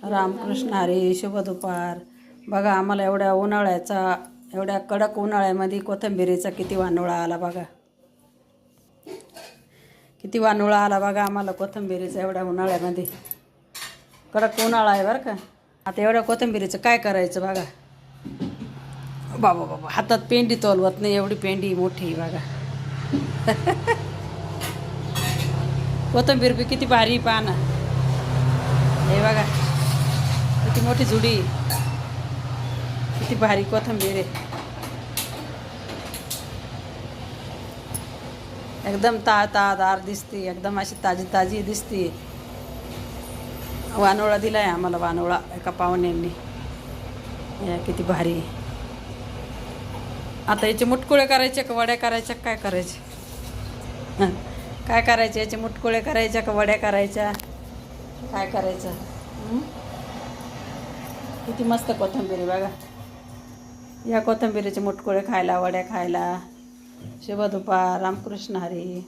रामकृष्ण हरी, शुभ दुपार. बघा आम्हाला एवढ्या कडक उन्हाळ्यामध्ये कोथिंबिरीचा किती वानोळा आला बघा. किती वानोळा आला बघा आम्हाला कोथिंबिरीचा एवढ्या उन्हाळ्यामध्ये. कडक उन्हाळा आहे बरं का. आता एवढ्या कोथिंबिरीचं काय करायचं बघा. बाबा बाबा हातात पेंडी तोलवत नाही, एवढी पेंडी मोठी बघा. कोथिंबीर बी किती भारी पाना. हे बघा किती मोठी जुडी, किती भारी कोथिंबीर आहे. एकदम ताजादार दिसते, एकदम अशी ताजी ताजी दिसते. वानोळा दिलाय आम्हाला, वानोळा एका पाहुण्यांनी. किती भारी. आता याचे मुटकुळे करायचे का वड्या करायच्या, काय करायचे? काय करायचे? याचे मुटकुळे करायच्या का वड्या करायच्या, काय करायचं? किती मस्त कोथिंबीर बघा. या कोथिंबीरीचे मुटकुळे खायला, वड्या खायला. शुभ दुपार. रामकृष्ण हरी.